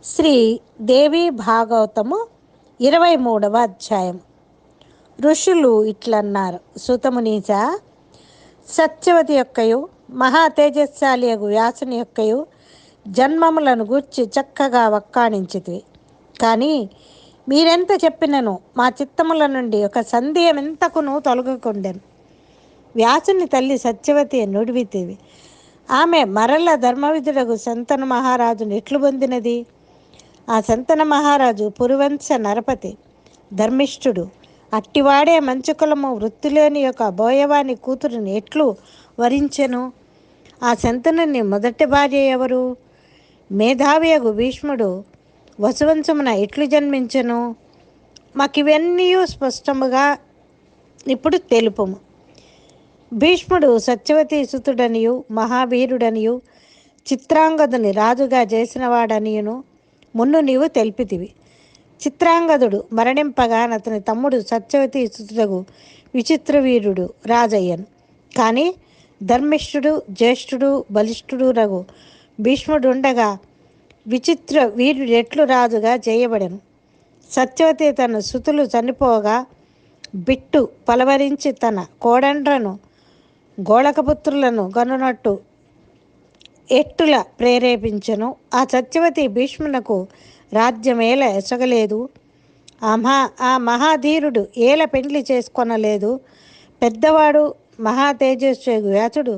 శ్రీ దేవి భాగవతము 23వ అధ్యాయం. ఋషులు ఇట్లన్నారు: సూతమునీస, సత్యవతి యొక్కయు మహా తేజస్శాలి యగు వ్యాసుని యొక్కయు జన్మములను గూర్చి చక్కగా వక్కాణించితివి. కానీ మీరెంత చెప్పినను మా చిత్తముల నుండి ఒక సందేహమెంతకును తొలగకుండెను. వ్యాసుని తల్లి సత్యవతి నుడివితివి. ఆమె మరల ధర్మవిధుడగు శంతను మహారాజును ఎట్లు పొందినది? ఆ శంతన మహారాజు పురువంశ నరపతి, ధర్మిష్ఠుడు. అట్టివాడే మంచుకులము వృత్తిలోని యొక్క బోయవాని కూతురుని ఎట్లు వరించెను? ఆ శంతనుని మొదటి భార్య ఎవరు? మేధావియగు భీష్ముడు వసువంశమున ఎట్లు జన్మించెను? మాకివన్నీ స్పష్టముగా ఇప్పుడు తెలుపుము. భీష్ముడు సత్యవతి సుతుడనియు మహావీరుడనియు చిత్రాంగదుని రాజుగా చేసినవాడనియును మున్ను నీవు తెలిపితివి. చిత్రాంగదుడు మరణింపగా అతని తమ్ముడు సత్యవతి సుతుడగు విచిత్రవీరుడు రాజయ్యను. కానీ ధర్మిష్ఠుడు, జ్యేష్ఠుడు, బలిష్ఠుడు రఘు భీష్ముడుండగా విచిత్ర వీరుడు ఎట్లు రాజుగా చేయబడెను? సత్యవతి తన సుతులు చనిపోగా బిట్టు పలవరించి తన కోడండ్రను గోళకపుత్రులను గనునట్టు ఎట్టుల ప్రేరేపించెను. ఆ సత్యవతి భీష్మునకు రాజ్యమేల ఎసగలేదు. ఆ మహాధీరుడు ఏల పెండ్లి చేసుకొనలేదు. పెద్దవాడు మహా తేజస్సు వ్యాసుడు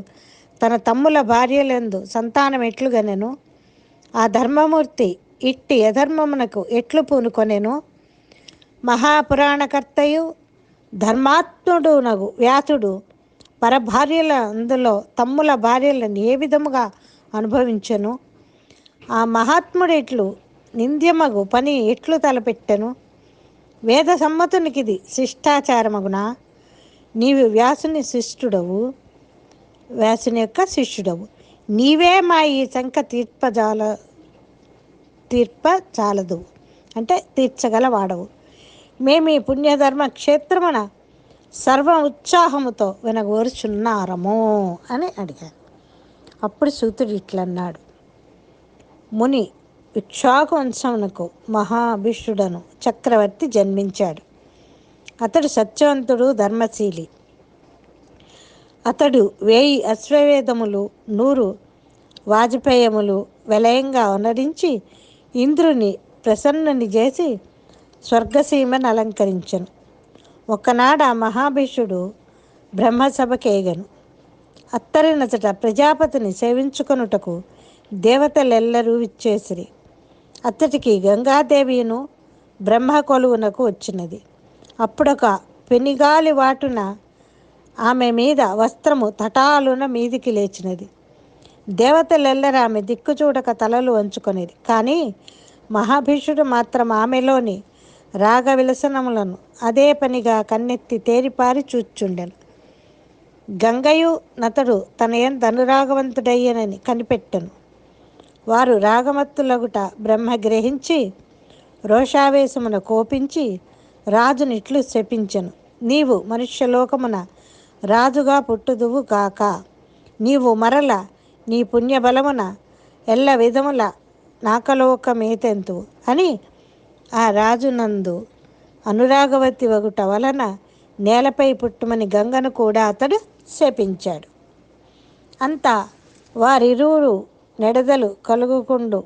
తన తమ్ముల భార్యలందు సంతానం ఎట్లుగనెను? ఆ ధర్మమూర్తి ఇట్టి అధర్మమునకు ఎట్లు పూనుకొనెను? మహాపురాణకర్తయు ధర్మాత్ముడునగు వ్యాసుడు పరభార్యల అందులో తమ్ముల భార్యలను ఏ విధముగా అనుభవించెను? ఆ మహాత్ముడు ఇట్లు నింద్యమగు పని ఎట్లు తలపెట్టెను? వేద సమ్మతునికిది శిష్టాచారమగునా? నీవు వ్యాసుని యొక్క శిష్యుడవు. నీవే మా ఈ శంక తీర్పజాలదు అంటే తీర్చగల వాడవు. మేము ఈ పుణ్యధర్మ క్షేత్రమున సర్వ ఉత్సాహముతో వినగోరుచున్నారము అని అడిగారు. అప్పుడు సూతుడు ఇట్లన్నాడు: ముని, ఇక్ష్వాకు వంశమునకు మహాభిష్టుడను చక్రవర్తి జన్మించాడు. అతడు సత్యవంతుడు, ధర్మశీలి. అతడు 1000 అశ్వవేధములు 100 వాజపేయములు విలయంగా వనరించి ఇంద్రుని ప్రసన్నుని చేసి స్వర్గసీమను అలంకరించెను. ఒకనాడు ఆ మహాభిషుడు బ్రహ్మసభకేగను. అత్తరినచట ప్రజాపతిని సేవించుకొనుటకు దేవతలెల్లరూ విచ్చేసిరి. అతడికి గంగాదేవియును బ్రహ్మ కొలువునకు వచ్చినది. అప్పుడొక పెనుగాలి వాటున ఆమె మీద వస్త్రము తటాలున మీదికి లేచినది. దేవతలెల్లరూ ఆమె దిక్కు చూడక తలలు వంచుకొనిది. కానీ మహాభిషుడు మాత్రం ఆమెలోని రాగవిలసనములను అదే పనిగా కన్నెత్తి తేరిపారి చూచుండెను. గంగయు నతడు తన యందు అనురాగవంతుడయ్యనని కనిపెట్టెను. వారు రాగమత్తులగుట బ్రహ్మ గ్రహించి రోషావేశమున కోపించి రాజునిట్లు శపించెను: నీవు మనుష్యలోకమున రాజుగా పుట్టుదువు గాక. నీవు మరల నీ పుణ్యబలమున ఎల్ల విధముల నాకలోకమేతెంతువు అని ఆ రాజునందు అనురాగవతి వగుట వలన నేలపై పుట్టుమని గంగను కూడా అతడు శపించాడు. అంతా వారిరువురు నెడదలు కలుగుకుండు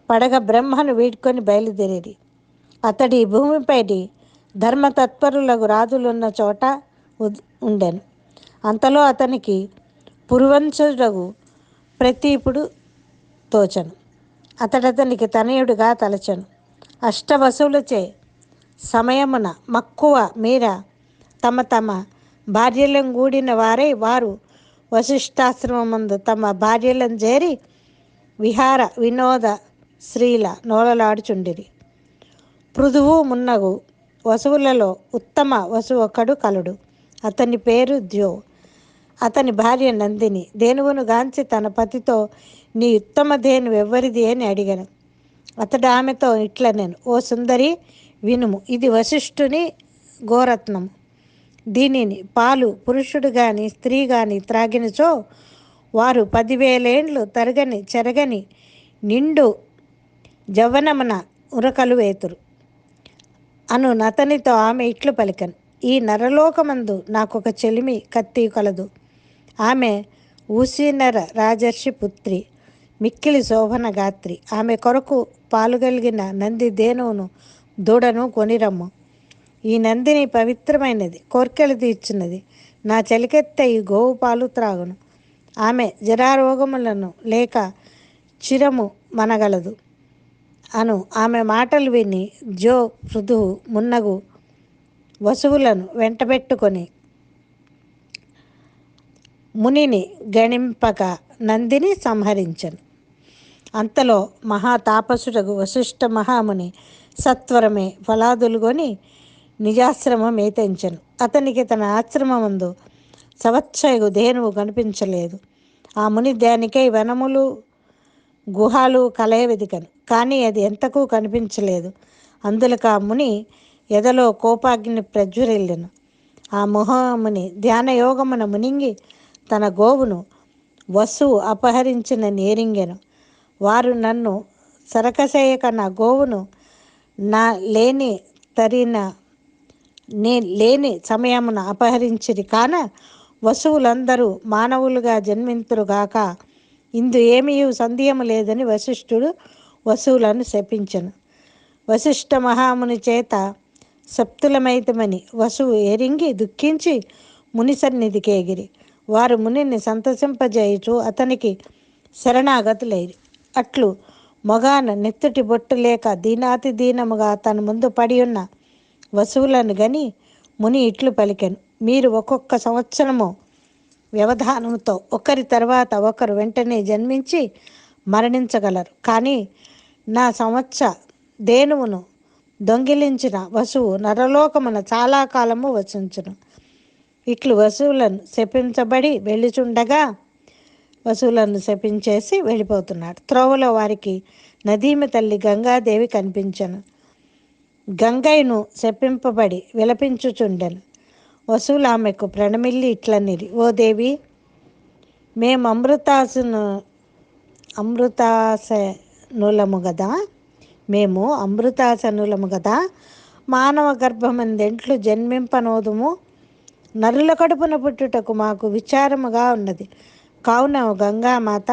పడగ బ్రహ్మను వీడ్కొని బయలుదేరి అతడి భూమిపైని ధర్మతత్పరులకు రాజులున్న చోట ఉండెను. అంతలో అతనికి పురువంశుడగు ప్రతీపుడు తోచను. అతడతనికి తనయుడుగా తలచెను. అష్టవసువులచే సమయమున మక్కువ మీర తమ తమ భార్యలను గూడిన వారై వారు వశిష్ఠాశ్రమమందు తమ భార్యలను చేరి విహార వినోద శ్రీల నోలలాడుచుండిరి. పృథువు మున్నగు వసువులలో ఉత్తమ వసువు ఒకడు కలుడు. అతని పేరు ద్యో. అతని భార్య నందిని ధేనువును గాంచి తన పతితో, నీ ఉత్తమ ధేను ఎవ్వరిది అని అడిగను. అతడు ఆమెతో ఇట్లనెను: ఓ సుందరి, వినుము. ఇది వశిష్ఠుని గోరత్నము. దీనిని పాలు పురుషుడు గాని స్త్రీ గాని త్రాగినచో వారు 10,000 ఏండ్లు తరగని చెరగని నిండు జవ్వనమున ఉరకలు వేతురు అను నతనితో ఆమె ఇట్లు పలికను. ఈ నరలోకమందు నాకొక చెలిమి కత్తి కలదు. ఆమె ఊసీనర రాజర్షి పుత్రి, మిక్కిలి శోభన గాత్రి. ఆమె కొరకు పాలుగలిగిన నంది దేనువును దూడను కొనిరమ్ము. ఈ నందిని పవిత్రమైనది, కోర్కెలు తీర్చున్నది. నా చెలికెత్త ఈ గోవు పాలు త్రాగును. ఆమె జరారోగములను లేక చిరము మనగలదు అను ఆమె మాటలు విని జో పృథువు మున్నగు వసువులను వెంటబెట్టుకొని మునిని గణింపక నందిని సంహరించను. అంతలో మహాతాపసుడగు వశిష్ఠ మహాముని సత్వరమే ఫలాదులుగొని నిజాశ్రమం ఏతెంచెను. అతనికి తన ఆశ్రమమందు సవత్సయగు ధేనువు కనిపించలేదు. ఆ ముని దానికై వనములు గుహాలు కలయ వెదికను, కానీ అది ఎంతకు కనిపించలేదు. అందులకు ఆ ముని ఎదలో కోపాగ్ని ప్రజ్వరిల్లెను. ఆ మహాముని ధ్యానయోగమున మునింగి తన గోవును వసువు అపహరించిన నేరింగెను. వారు నన్ను సరకసేయక నా గోవును నా లేని తరిన లేని సమయమున అపహరించిరి. కాన వసువులందరూ మానవులుగా జన్మింతురుగాక, ఇందు ఏమీ సందేహము లేదని వశిష్ఠుడు వసువులను శపించెను. వశిష్ఠ మహాముని చేత సప్తులమైతమని వసువు ఎరింగి దుఃఖించి ముని సన్నిధికేగిరి. వారు మునిని సంతసింపజేయుచు అతనికి శరణాగతులైరి. అట్లు మొగాన నెత్తుటి బొట్టు లేక దీనాతి దీనముగా తన ముందు పడి ఉన్న వసువులను గని ముని ఇట్లు పలికెను. మీరు ఒక్కొక్క సంవత్సరము వ్యవధానంతో ఒకరి తర్వాత ఒకరు వెంటనే జన్మించి మరణించగలరు. కానీ నా సంవత్స దేనువును దొంగిలించిన వసువు నరలోకమున చాలా కాలము వసించును. ఇట్లు వసువులను శపించబడి వెళ్ళిచుండగా వసువులను శపించేసి వెళ్ళిపోతున్నాడు. త్రోవలో వారికి నదీమి తల్లి గంగాదేవి కనిపించను. గంగయ్యను శపింపబడి విలపించుచుండెను. వసువులు ఆమెకు ప్రణమిల్లి ఇట్లనిరి. ఓ దేవి, మేము అమృతాసనులము గదా మానవ గర్భమందెంట్లు జన్మింపనోదుము. నరుల కడుపున పుట్టుటకు మాకు విచారముగా ఉన్నది. కావున గంగామాత,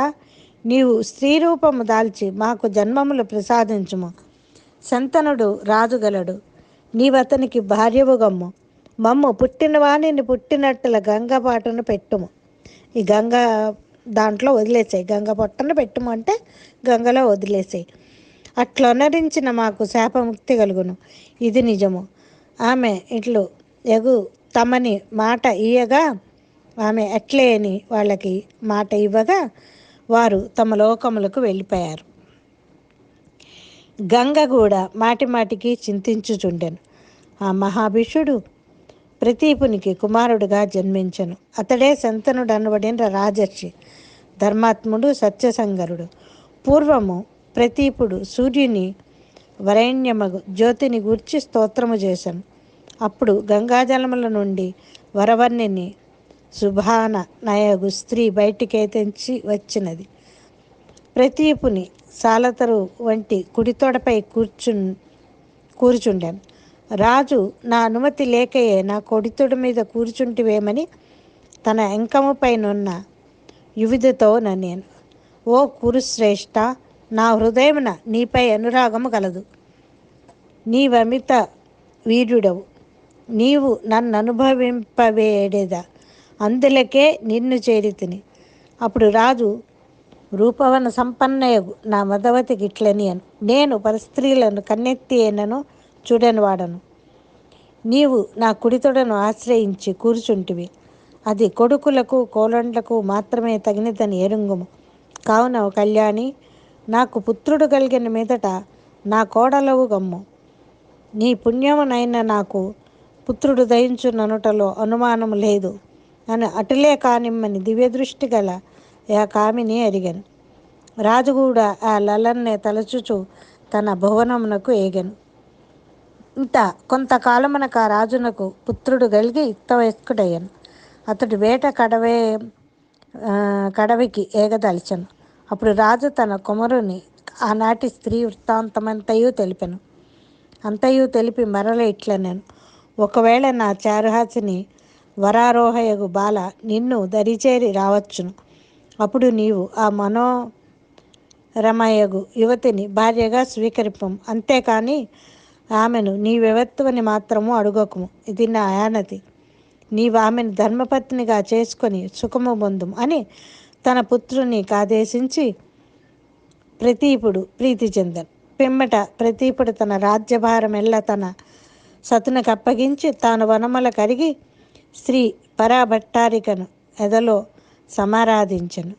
నీవు స్త్రీ రూపము దాల్చి మాకు జన్మములు ప్రసాదించుము. శంతనుడు రాజుగలడు, నీవతనికి భార్యవు గమ్ము. మమ్ము పుట్టిన వాణిని పుట్టినట్టుల గంగ పాటను పెట్టుము. ఈ గంగ దాంట్లో వదిలేసాయి, గంగ పొట్టను పెట్టుము అంటే గంగలో వదిలేసాయి. అట్లొనరించిన మాకు శాపముక్తి కలుగును. ఇది నిజము. ఆమె ఇట్లు ఎగు తమని మాట ఇయ్యగా ఆమె అట్లే అని వాళ్ళకి మాట ఇవ్వగా వారు తమ లోకములకు వెళ్ళిపోయారు. గంగ కూడా మాటి మాటికి చింతించుచుండెను. ఆ మహాభిషుడు ప్రతీపునికి కుమారుడుగా జన్మించెను. అతడే శంతనుడు అనబడిన రాజర్షి, ధర్మాత్ముడు, సత్యసంగరుడు. పూర్వము ప్రతీపుడు సూర్యుని వరేణ్యమగు జ్యోతిని గూర్చి స్తోత్రము చేశాను. అప్పుడు గంగాజలముల నుండి వరవర్ణిని శుభాన నయగు స్త్రీ బయటికి తెంచి వచ్చినది. ప్రతీపుని సాలతరు వంటి కుడితోడపై కూర్చుండాను. రాజు నా అనుమతి లేకయే నా కొడితోడు మీద కూర్చుంటివేమని తన ఎంకముపైనున్న యువిధతో నన్నేను. ఓ కురుశ్రేష్ఠ, నా హృదయమున నీపై అనురాగము కలదు. నీవమిత వీరుడవు. నీవు నన్ను అనుభవింపవేడేదా, అందులకే నిన్ను చేరితిని. అప్పుడు రాజు రూపవన సంపన్నయగు నా మదవతికి ఇట్లనియను. నేను పరస్త్రీలను కన్నెత్తి ఏనను చూడని వాడను. నీవు నా కుడితొడను ఆశ్రయించి కూర్చుంటివి. అది కొడుకులకు కోలండ్లకు మాత్రమే తగినదని ఎరుంగుము. కావున కళ్యాణి, నాకు పుత్రుడు కలిగిన మీదట నా కోడలవు గమ్ము. నీ పుణ్యమునైన నాకు పుత్రుడు దయించుననుటలో అనుమానము లేదు అని అటులే కానిమ్మని దివ్యదృష్టి గల ఆ కామిని అడిగాను. రాజు కూడా ఆ లలన్నే తలచుచు తన భువనమునకు ఏగెను. ఇంత కొంతకాలమునకు ఆ రాజునకు పుత్రుడు కలిగి యుక్తవయస్కుడయ్యను. అతడు వేట కడవికి ఏగదలిచెను. అప్పుడు రాజు తన కుమారుని ఆనాటి స్త్రీ వృత్తాంతమంతయు తెలిపెను. అంతయు తెలిపి మరల ఇట్ల నేను, ఒకవేళ నా చారుహాసిని వరారోహయగు బాల నిన్ను దరిచేరి రావచ్చును. అప్పుడు నీవు ఆ మనోరమయగు యువతిని భార్యగా స్వీకరింపము. అంతేకాని ఆమెను నీవెవత్తువని మాత్రము అడుగకుము. ఇది నా ఆనతి. నీవు ఆమెను ధర్మపత్నిగా చేసుకొని సుఖము పొందుము అని తన పుత్రునికి ఆదేశించి ప్రతీపుడు ప్రీతి చెందను. పిమ్మట ప్రతీపుడు తన రాజ్యభారమెల్ల తన సతునకు అప్పగించి తాను వనముల కరిగి శ్రీ పరాభట్టారికను ఎదలో సమారాధించెను.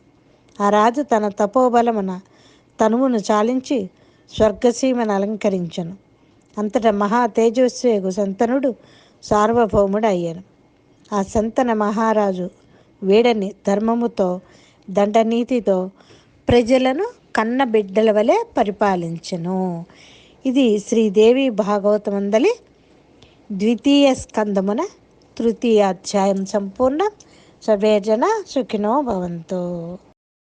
ఆ రాజు తన తపోబలమున తనువును చాలించి స్వర్గసీమను అలంకరించెను. అంతటా మహా తేజస్వియగు శంతనుడు సార్వభౌముడు అయ్యాను. ఆ శంతన మహారాజు వీడని ధర్మముతో దండనీతితో ప్రజలను కన్న బిడ్డల వలె పరిపాలించెను. ఇది శ్రీదేవి భాగవతమందలి ద్వితీయ స్కందమున తృతీయ అధ్యాయం సంపూర్ణం. సర్వే జన సుఖినో భవంతు.